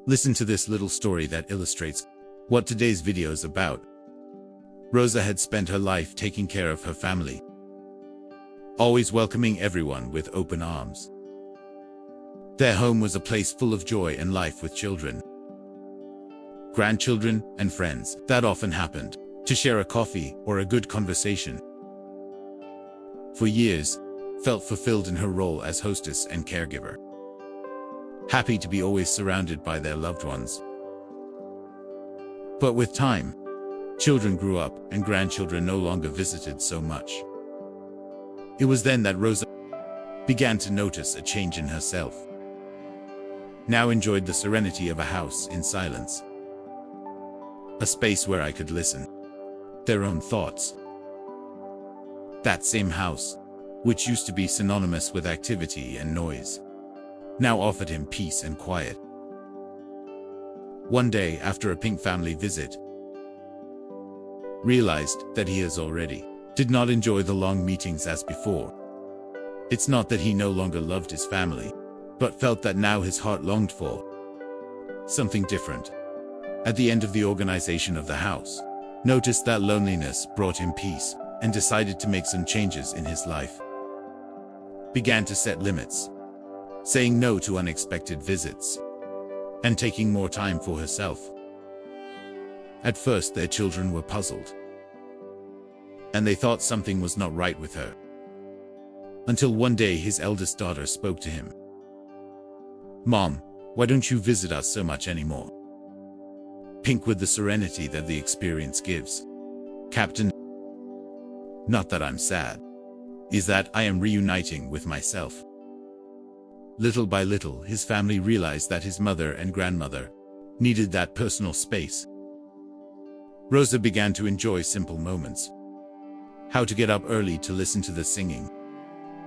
Listen to this little story that illustrates what today's video is about. Rosa had spent her life taking care of her family, always welcoming everyone with open arms. Their home was a place full of joy and life with children, grandchildren, and friends that often happened to share a coffee or a good conversation. For years, felt fulfilled in her role as hostess and caregiver, happy to be always surrounded by their loved ones. But with time, children grew up and grandchildren no longer visited so much. It was then that Rosa began to notice a change in herself. Now enjoyed the serenity of a house in silence, a space where I could listen their own thoughts. That same house, which used to be synonymous with activity and noise, now offered him peace and quiet. One day, after a Pink family visit, realized that he has already did not enjoy the long meetings as before. It's not that he no longer loved his family, but felt that now his heart longed for something different. At the end of the organization of the house, noticed that loneliness brought him peace and decided to make some changes in his life. Began to set limits, saying no to unexpected visits, and taking more time for herself. At first, their children were puzzled, and they thought something was not right with her. Until one day his eldest daughter spoke to him. "Mom, why don't you visit us so much anymore?" Pink, with the serenity that the experience gives, "Captain, not that I'm sad, is that I am reuniting with myself." Little by little, his family realized that his mother and grandmother needed that personal space. Rosa began to enjoy simple moments. How to get up early to listen to the singing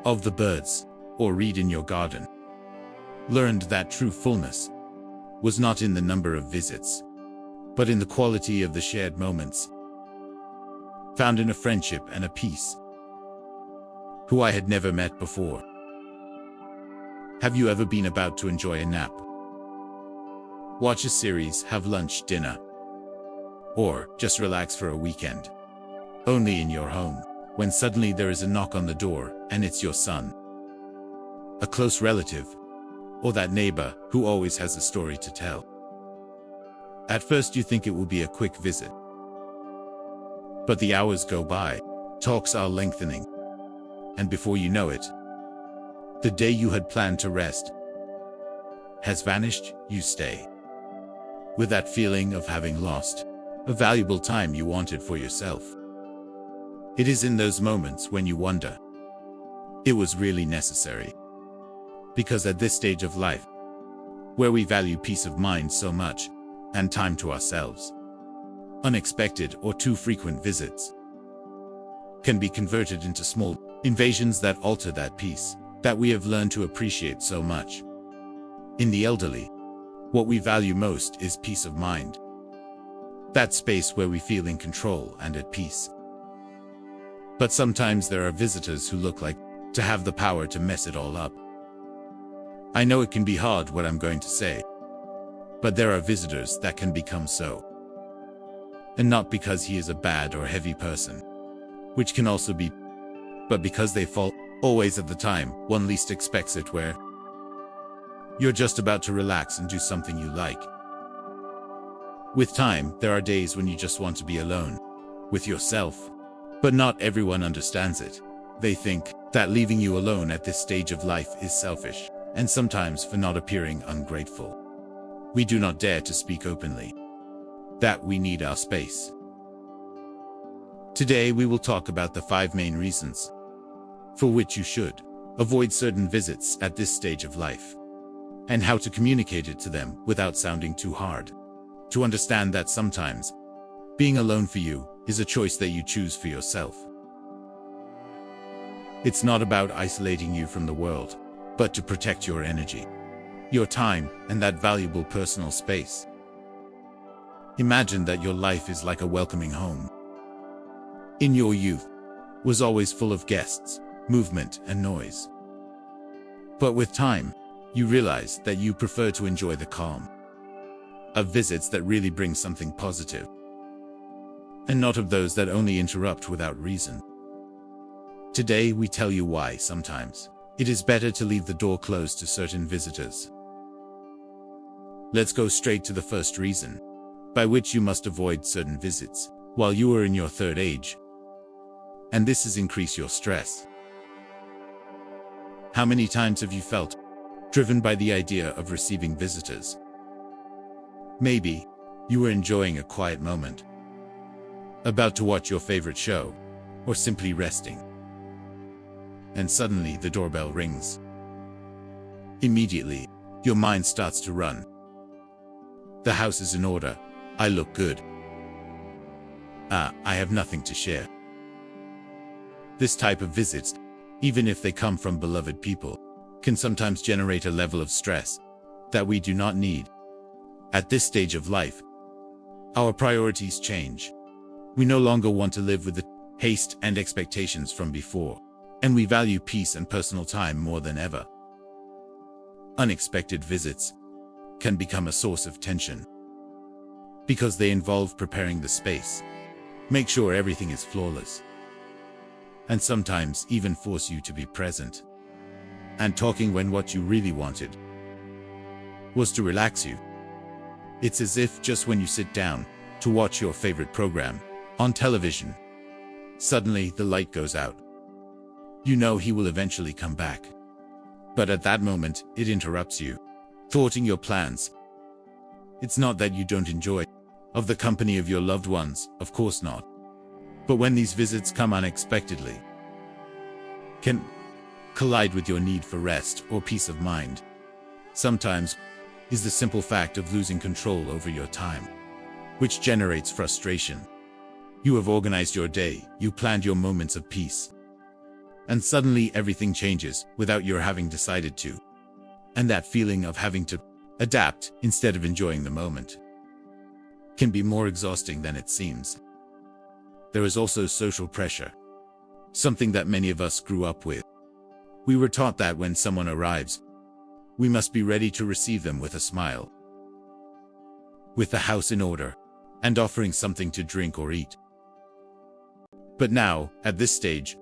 of the birds or read in your garden. Learned that true fullness was not in the number of visits, but in the quality of the shared moments, found in a friendship and a peace who I had never met before. Have you ever been about to enjoy a nap? Watch a series, have lunch, dinner, or just relax for a weekend, only in your home, when suddenly there is a knock on the door and it's your son, a close relative, or that neighbor who always has a story to tell. At first you think it will be a quick visit, but the hours go by, talks are lengthening, and before you know it, the day you had planned to rest has vanished. You stay with that feeling of having lost a valuable time you wanted for yourself. It is in those moments when you wonder, it was really necessary. Because at this stage of life, where we value peace of mind so much, and time to ourselves, unexpected or too frequent visits can be converted into small invasions that alter that peace that we have learned to appreciate so much. In the elderly, what we value most is peace of mind. That space where we feel in control and at peace. But sometimes there are visitors who look like to have the power to mess it all up. I know it can be hard what I'm going to say, but there are visitors that can become so. And not because he is a bad or heavy person, which can also be, but because they fall always at the time one least expects it, where you're just about to relax and do something you like. With time, there are days when you just want to be alone with yourself, but not everyone understands it. They think that leaving you alone at this stage of life is selfish, and sometimes for not appearing ungrateful. We do not dare to speak openly that we need our space. Today we will talk about the 5 main reasons for which you should avoid certain visits at this stage of life, and how to communicate it to them without sounding too hard. To understand that sometimes being alone for you is a choice that you choose for yourself. It's not about isolating you from the world, but to protect your energy, your time, and that valuable personal space. Imagine that your life is like a welcoming home. In your youth, was always full of guests, movement, and noise. But with time, you realize that you prefer to enjoy the calm, of visits that really bring something positive, and not of those that only interrupt without reason. Today we tell you why sometimes it is better to leave the door closed to certain visitors. Let's go straight to the first reason, by which you must avoid certain visits while you are in your third age. And this is increase your stress. How many times have you felt driven by the idea of receiving visitors? Maybe you were enjoying a quiet moment, about to watch your favorite show, or simply resting, and suddenly the doorbell rings. Immediately, your mind starts to run. The house is in order. I look good. I have nothing to share. This type of visits, even if they come from beloved people, can sometimes generate a level of stress that we do not need. At this stage of life, our priorities change. We no longer want to live with the haste and expectations from before, and we value peace and personal time more than ever. Unexpected visits can become a source of tension because they involve preparing the space, make sure everything is flawless, and sometimes even force you to be present and talking when what you really wanted was to relax you. It's as if just when you sit down to watch your favorite program on television, suddenly the light goes out. You know he will eventually come back, but at that moment it interrupts you, thwarting your plans. It's not that you don't enjoy of the company of your loved ones, of course not. But when these visits come unexpectedly, can collide with your need for rest or peace of mind. Sometimes is the simple fact of losing control over your time, which generates frustration. You have organized your day, you planned your moments of peace, and suddenly everything changes without your having decided to. And that feeling of having to adapt instead of enjoying the moment can be more exhausting than it seems. There is also social pressure, something that many of us grew up with. We were taught that when someone arrives, we must be ready to receive them with a smile, with the house in order, and offering something to drink or eat. But now, at this stage,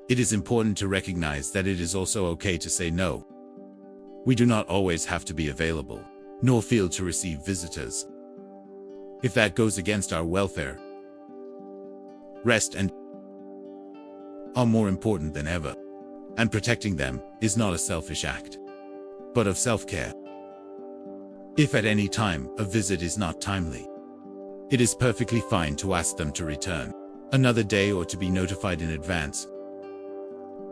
it is important to recognize that it is also okay to say no. We do not always have to be available, nor feel to receive visitors if that goes against our welfare. Rest and are more important than ever, and protecting them is not a selfish act, but of self-care. If at any time a visit is not timely, it is perfectly fine to ask them to return another day or to be notified in advance.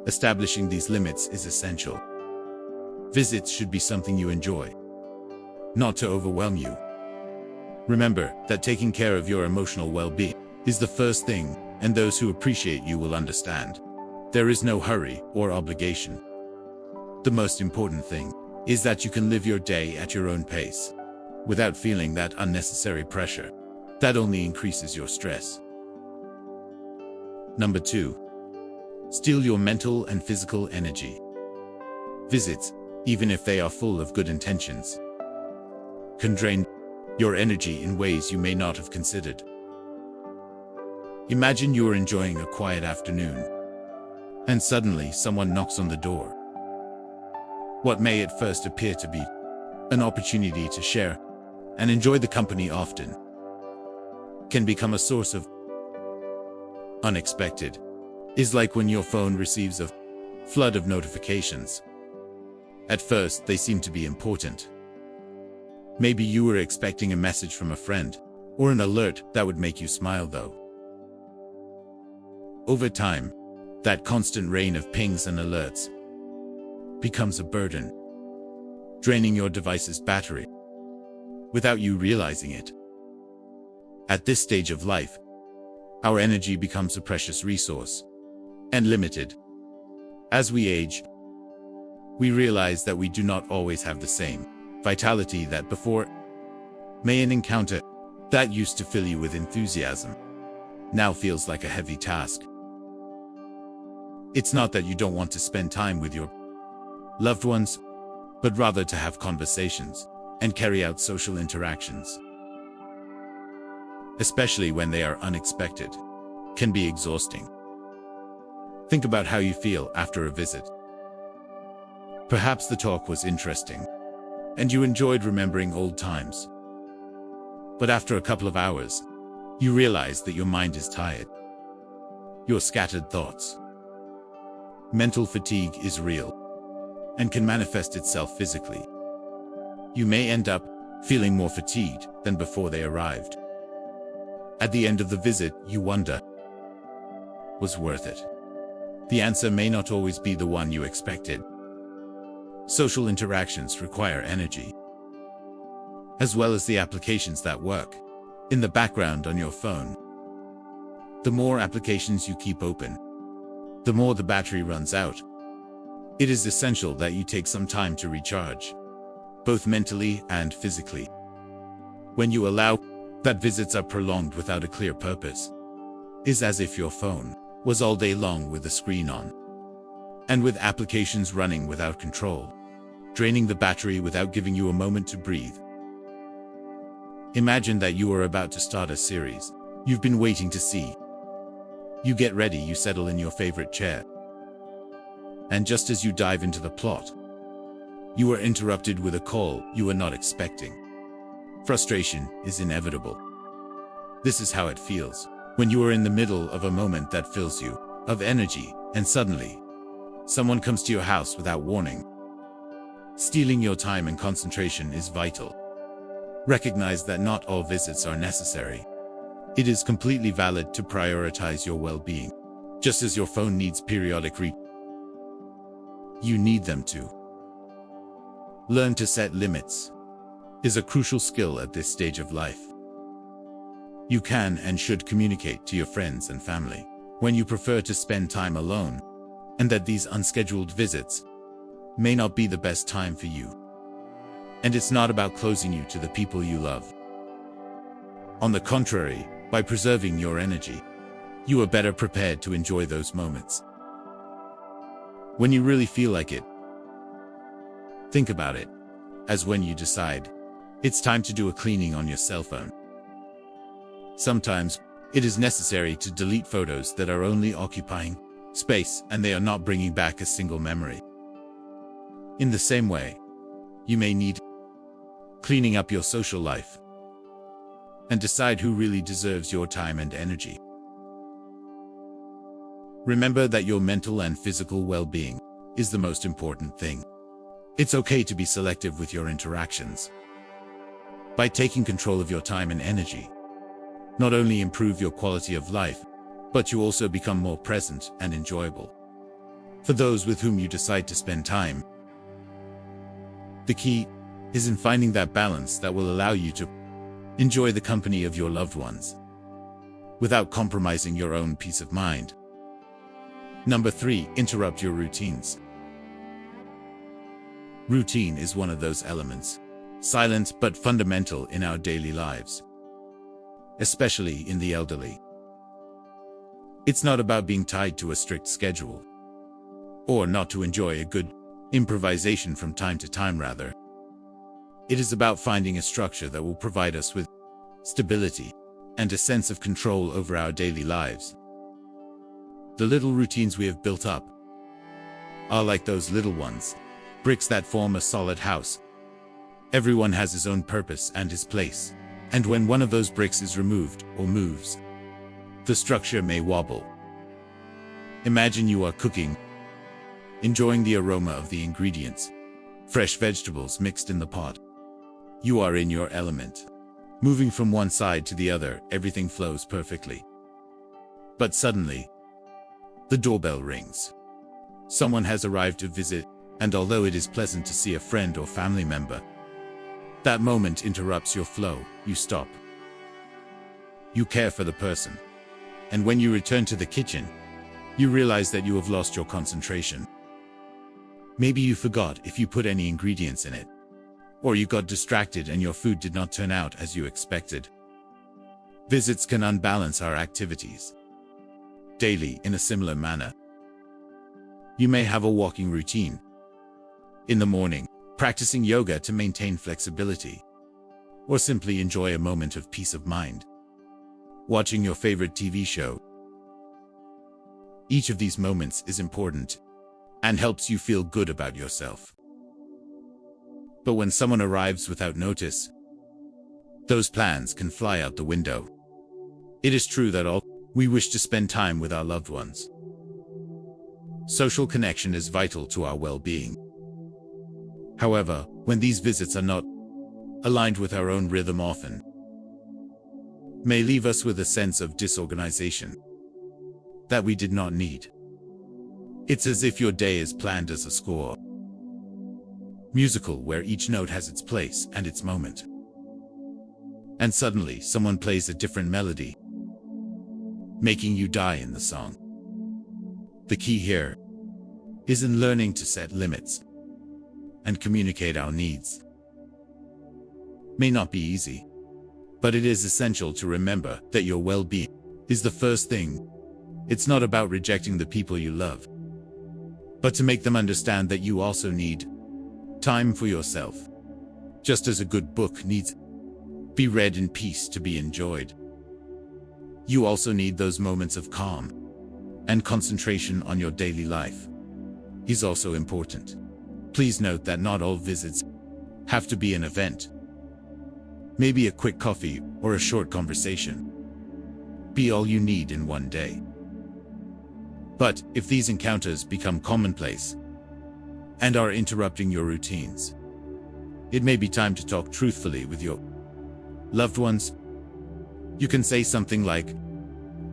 Establishing these limits is essential. Visits should be something you enjoy, not to overwhelm you. Remember that taking care of your emotional well-being is the first thing, and those who appreciate you will understand. There is no hurry or obligation. The most important thing is that you can live your day at your own pace, without feeling that unnecessary pressure. That only increases your stress. Number 2. Steal your mental and physical energy. Visits, even if they are full of good intentions, can drain your energy in ways you may not have considered. Imagine you are enjoying a quiet afternoon, and suddenly someone knocks on the door. What may at first appear to be an opportunity to share and enjoy the company often can become a source of unexpected. Is like when your phone receives a flood of notifications. At first, they seem to be important. Maybe you were expecting a message from a friend, or an alert that would make you smile though. Over time, that constant rain of pings and alerts becomes a burden, draining your device's battery without you realizing it. At this stage of life, our energy becomes a precious resource, and limited. As we age, we realize that we do not always have the same vitality that before. May an encounter that used to fill you with enthusiasm now feels like a heavy task. It's not that you don't want to spend time with your loved ones, but rather to have conversations and carry out social interactions, especially when they are unexpected, can be exhausting. Think about how you feel after a visit. Perhaps the talk was interesting, and you enjoyed remembering old times. But after a couple of hours, you realize that your mind is tired. Your scattered thoughts. Mental fatigue is real and can manifest itself physically. You may end up feeling more fatigued than before they arrived. At the end of the visit, you wonder, was worth it? The answer may not always be the one you expected. Social interactions require energy, as well as the applications that work in the background on your phone. The more applications you keep open, the more the battery runs out. It is essential that you take some time to recharge, both mentally and physically. When you allow that visits are prolonged without a clear purpose, is as if your phone was all day long with the screen on, and with applications running without control, draining the battery without giving you a moment to breathe. Imagine that you are about to start a series you've been waiting to see. You get ready, you settle in your favorite chair, and just as you dive into the plot, you are interrupted with a call you were not expecting. Frustration is inevitable. This is how it feels when you are in the middle of a moment that fills you of energy, and suddenly, someone comes to your house without warning. Stealing your time and concentration is vital. Recognize that not all visits are necessary. It is completely valid to prioritize your well-being, just as your phone needs periodic you need them to. Learn to set limits is a crucial skill at this stage of life. You can and should communicate to your friends and family when you prefer to spend time alone, and that these unscheduled visits may not be the best time for you. And it's not about closing you to the people you love. On the contrary, by preserving your energy, you are better prepared to enjoy those moments. When you really feel like it, think about it as when you decide it's time to do a cleaning on your cell phone. Sometimes it is necessary to delete photos that are only occupying space and they are not bringing back a single memory. In the same way, you may need cleaning up your social life and decide who really deserves your time and energy. Remember that your mental and physical well-being is the most important thing. It's okay to be selective with your interactions. By taking control of your time and energy, not only improve your quality of life, but you also become more present and enjoyable for those with whom you decide to spend time. The key is in finding that balance that will allow you to enjoy the company of your loved ones without compromising your own peace of mind. Number 3, interrupt your routines. Routine is one of those elements, silent but fundamental in our daily lives, especially in the elderly. It's not about being tied to a strict schedule, or not to enjoy a good improvisation from time to time, rather. It is about finding a structure that will provide us with stability and a sense of control over our daily lives. The little routines we have built up are like those little ones, bricks that form a solid house. Everyone has his own purpose and his place, and when one of those bricks is removed or moves, the structure may wobble. Imagine you are cooking, enjoying the aroma of the ingredients, fresh vegetables mixed in the pot. You are in your element. Moving from one side to the other, everything flows perfectly. But suddenly, the doorbell rings. Someone has arrived to visit, and although it is pleasant to see a friend or family member, that moment interrupts your flow. You stop. You care for the person. And when you return to the kitchen, you realize that you have lost your concentration. Maybe you forgot if you put any ingredients in it, or you got distracted and your food did not turn out as you expected. Visits can unbalance our activities daily in a similar manner. You may have a walking routine. In the morning, practicing yoga to maintain flexibility, or simply enjoy a moment of peace of mind, watching your favorite TV show. Each of these moments is important and helps you feel good about yourself. But when someone arrives without notice, those plans can fly out the window. It is true that all we wish to spend time with our loved ones. Social connection is vital to our well-being. However, when these visits are not aligned with our own rhythm, often may leave us with a sense of disorganization that we did not need. It's as if your day is planned as a score, musical, where each note has its place and its moment. And suddenly someone plays a different melody, making you die in the song. The key here is in learning to set limits and communicate our needs. May not be easy, but it is essential to remember that your well-being is the first thing. It's not about rejecting the people you love, but to make them understand that you also need time for yourself, just as a good book needs be read in peace to be enjoyed. You also need those moments of calm and concentration on your daily life is also important. Please note that not all visits have to be an event. Maybe a quick coffee or a short conversation be all you need in one day. But if these encounters become commonplace and are interrupting your routines, it may be time to talk truthfully with your loved ones. You can say something like,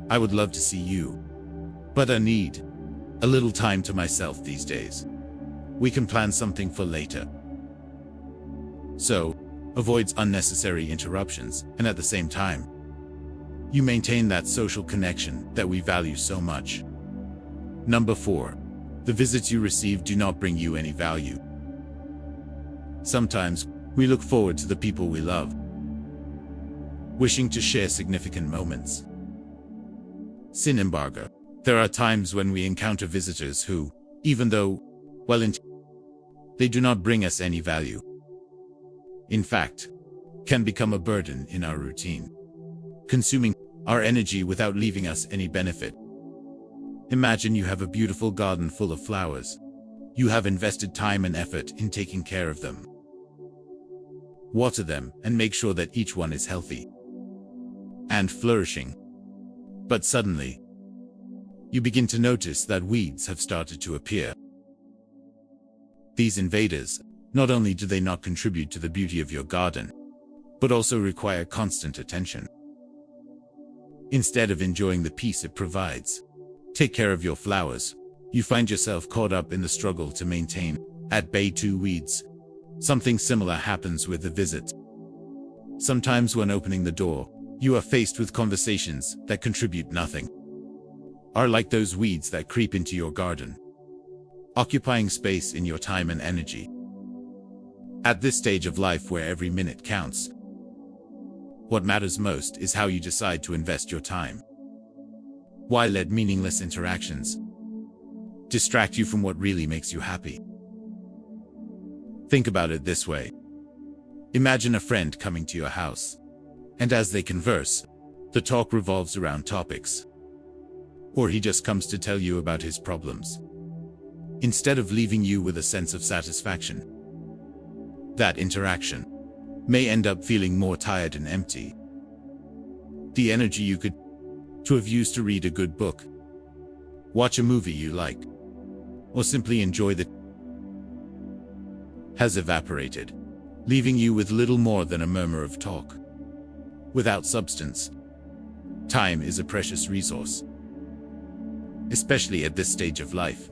"I would love to see you, but I need a little time to myself these days. We can plan something for later." So, avoids unnecessary interruptions, and at the same time, you maintain that social connection that we value so much. Number 4. The visits you receive do not bring you any value. Sometimes, we look forward to the people we love, wishing to share significant moments. Sin embargo, there are times when we encounter visitors who, even though they do not bring us any value, in fact, can become a burden in our routine, consuming our energy without leaving us any benefit. Imagine you have a beautiful garden full of flowers. You have invested time and effort in taking care of them. Water them and make sure that each one is healthy and flourishing. But suddenly, you begin to notice that weeds have started to appear. These invaders, not only do they not contribute to the beauty of your garden, but also require constant attention. Instead of enjoying the peace it provides, take care of your flowers, you find yourself caught up in the struggle to maintain at bay 2 weeds. Something similar happens with the visit. Sometimes when opening the door, you are faced with conversations that contribute nothing, are like those weeds that creep into your garden, occupying space in your time and energy. At this stage of life where every minute counts, what matters most is how you decide to invest your time. Why let meaningless interactions distract you from what really makes you happy? Think about it this way. Imagine a friend coming to your house, and as they converse, the talk revolves around topics, or he just comes to tell you about his problems. Instead of leaving you with a sense of satisfaction, that interaction may end up feeling more tired and empty. The energy you could have used to read a good book, watch a movie you like, or simply enjoy has evaporated, leaving you with little more than a murmur of talk, without substance. Time is a precious resource, especially at this stage of life.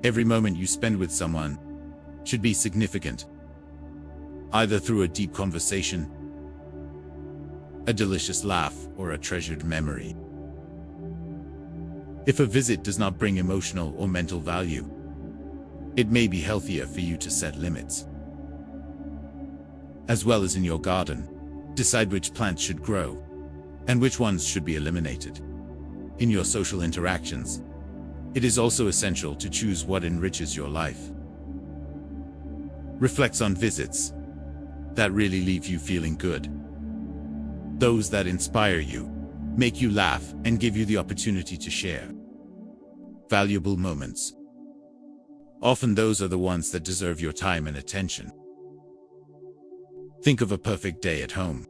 Every moment you spend with someone should be significant, either through a deep conversation, a delicious laugh, or a treasured memory. If a visit does not bring emotional or mental value, it may be healthier for you to set limits. As well as in your garden, decide which plants should grow and which ones should be eliminated. In your social interactions, it is also essential to choose what enriches your life. reflects on visits that really leave you feeling good. Those that inspire you, make you laugh, and give you the opportunity to share valuable moments. Often those are the ones that deserve your time and attention. Think of a perfect day at home.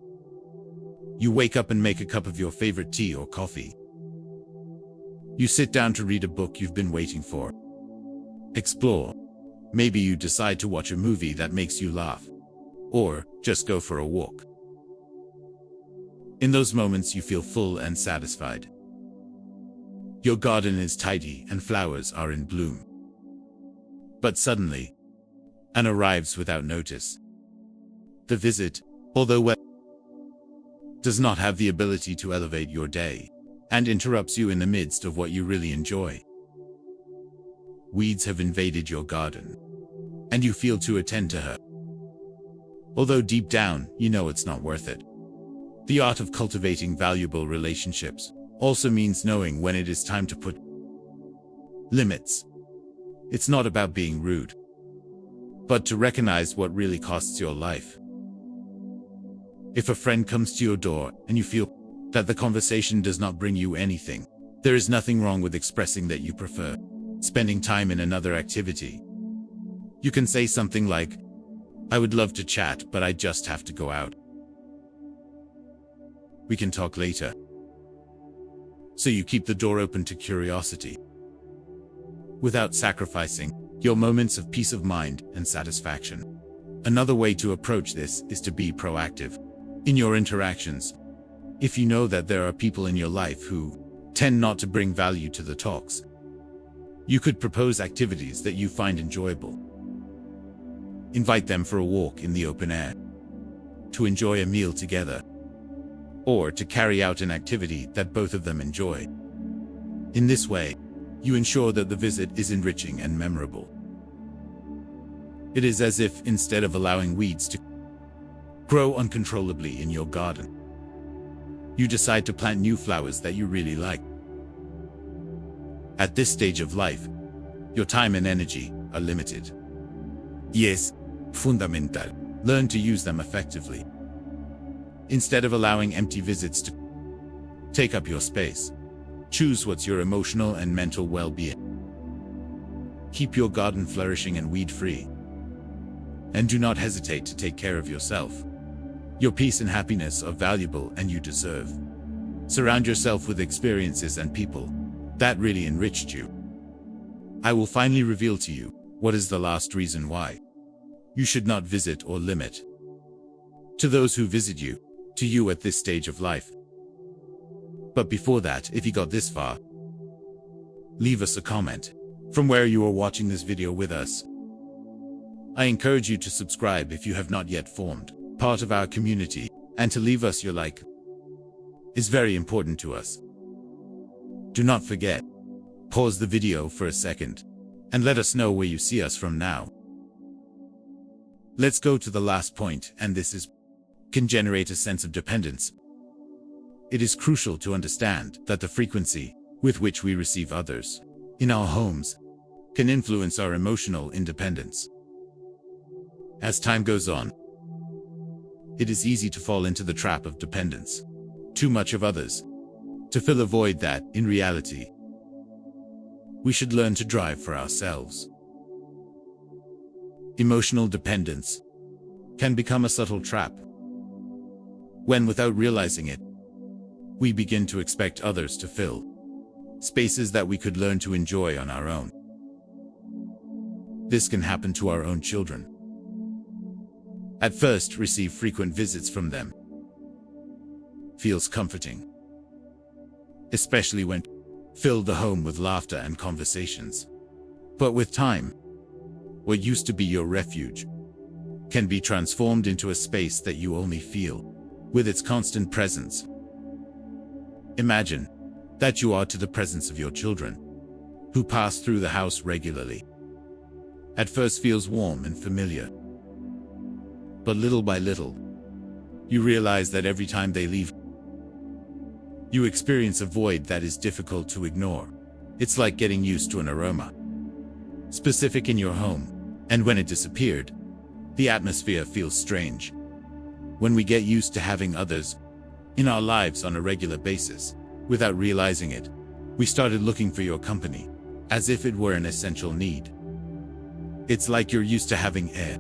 You wake up and make a cup of your favorite tea or coffee. You sit down to read a book you've been waiting for. Explore. Maybe you decide to watch a movie that makes you laugh. Or just go for a walk. In those moments you feel full and satisfied. Your garden is tidy and flowers are in bloom. But suddenly, an arrives without notice. The visit, although well, does not have the ability to elevate your day, and interrupts you in the midst of what you really enjoy. Weeds have invaded your garden, and you feel to attend to her. Although deep down, you know it's not worth it. The art of cultivating valuable relationships also means knowing when it is time to put limits. It's not about being rude, but to recognize what really costs your life. If a friend comes to your door and you feel that the conversation does not bring you anything, there is nothing wrong with expressing that you prefer spending time in another activity. You can say something like, "I would love to chat, but I just have to go out. We can talk later." So you keep the door open to curiosity, without sacrificing your moments of peace of mind and satisfaction. Another way to approach this is to be proactive in your interactions. If you know that there are people in your life who tend not to bring value to the talks, you could propose activities that you find enjoyable. Invite them for a walk in the open air, to enjoy a meal together, or to carry out an activity that both of them enjoy. In this way, you ensure that the visit is enriching and memorable. It is as if, instead of allowing weeds to grow uncontrollably in your garden, you decide to plant new flowers that you really like. At this stage of life, your time and energy are limited. Yes, fundamental. Learn to use them effectively. Instead of allowing empty visits to take up your space, choose what's your emotional and mental well-being. Keep your garden flourishing and weed-free. And do not hesitate to take care of yourself. Your peace and happiness are valuable and you deserve. Surround yourself with experiences and people that really enriched you. I will finally reveal to you what is the last reason why you should not visit or limit. To those who visit you, to you at this stage of life. But before that, if you got this far, leave us a comment from where you are watching this video with us. I encourage you to subscribe if you have not yet formed part of our community, and to leave us your like is very important to us. Do not forget, pause the video for a second and let us know where you see us from now. Let's go to the last point, and this can generate a sense of dependence. It is crucial to understand that the frequency with which we receive others in our homes can influence our emotional independence. As time goes on, it is easy to fall into the trap of dependence. Too much of others, to fill a void that, in reality, we should learn to drive for ourselves. Emotional dependence can become a subtle trap when, without realizing it, we begin to expect others to fill spaces that we could learn to enjoy on our own. This can happen to our own children. At first, receive frequent visits from them feels comforting, especially when fill the home with laughter and conversations. But with time, what used to be your refuge can be transformed into a space that you only feel with its constant presence. Imagine that you are to the presence of your children, who pass through the house regularly. At first feels warm and familiar, but little by little, you realize that every time they leave, you experience a void that is difficult to ignore. It's like getting used to an aroma, specific in your home, and when it disappeared, the atmosphere feels strange. When we get used to having others in our lives on a regular basis, without realizing it, we started looking for your company, as if it were an essential need. It's like you're used to having air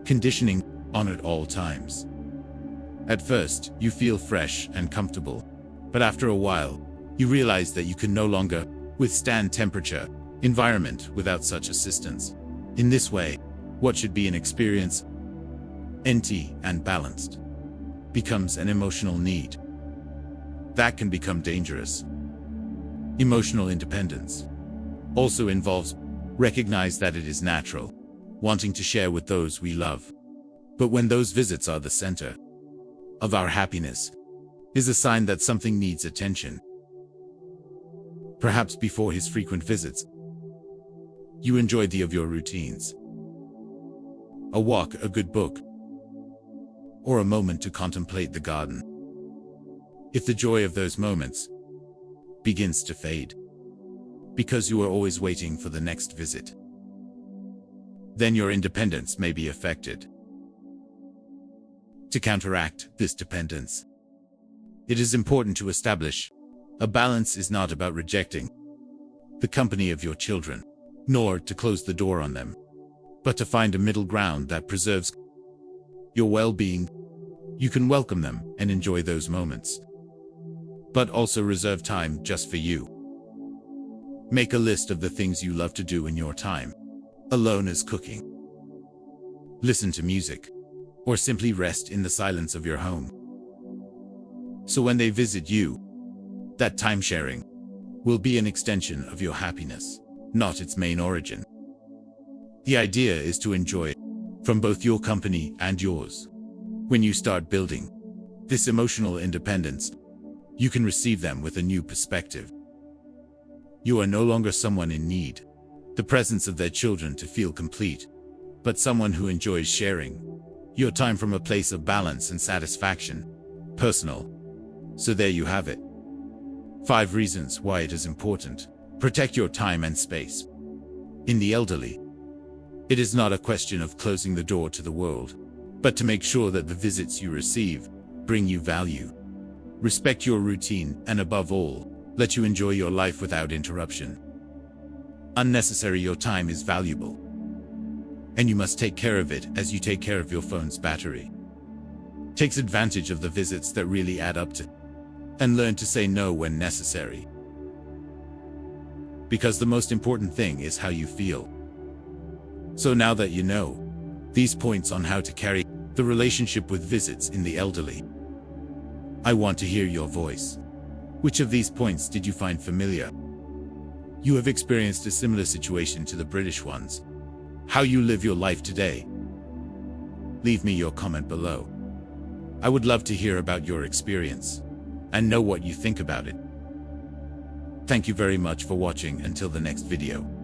conditioning on at all times. At first, you feel fresh and comfortable, but after a while, you realize that you can no longer withstand temperature environment without such assistance. In this way, what should be an experience empty and balanced becomes an emotional need. That can become dangerous. Emotional independence also involves recognize that it is natural, wanting to share with those we love. But when those visits are the center of our happiness, is a sign that something needs attention. Perhaps before his frequent visits, you enjoyed the of your routines. A walk, a good book, or a moment to contemplate the garden. If the joy of those moments begins to fade, because you are always waiting for the next visit, then your independence may be affected. To counteract this dependence, it is important to establish a balance is not about rejecting the company of your children, nor to close the door on them, but to find a middle ground that preserves your well-being. You can welcome them and enjoy those moments, but also reserve time just for you. Make a list of the things you love to do in your time alone, as cooking, listen to music, or simply rest in the silence of your home. So when they visit you, that time sharing will be an extension of your happiness, not its main origin. The idea is to enjoy it from both your company and yours. When you start building this emotional independence, you can receive them with a new perspective. You are no longer someone in need, the presence of their children to feel complete, but someone who enjoys sharing your time from a place of balance and satisfaction, personal. So there you have it. 5 reasons why it is important. Protect your time and space. In the elderly, it is not a question of closing the door to the world, but to make sure that the visits you receive bring you value. Respect your routine and, above all, let you enjoy your life without interruption. Unnecessary. Your time is valuable, and you must take care of it as you take care of your phone's battery. Takes advantage of the visits that really add up to, and learn to say no when necessary. Because the most important thing is how you feel. So now that you know these points on how to carry the relationship with visits in the elderly, I want to hear your voice. Which of these points did you find familiar? You have experienced a similar situation to the British ones. How you live your life today? Leave me your comment below. I would love to hear about your experience and know what you think about it. Thank you very much for watching. Until the next video.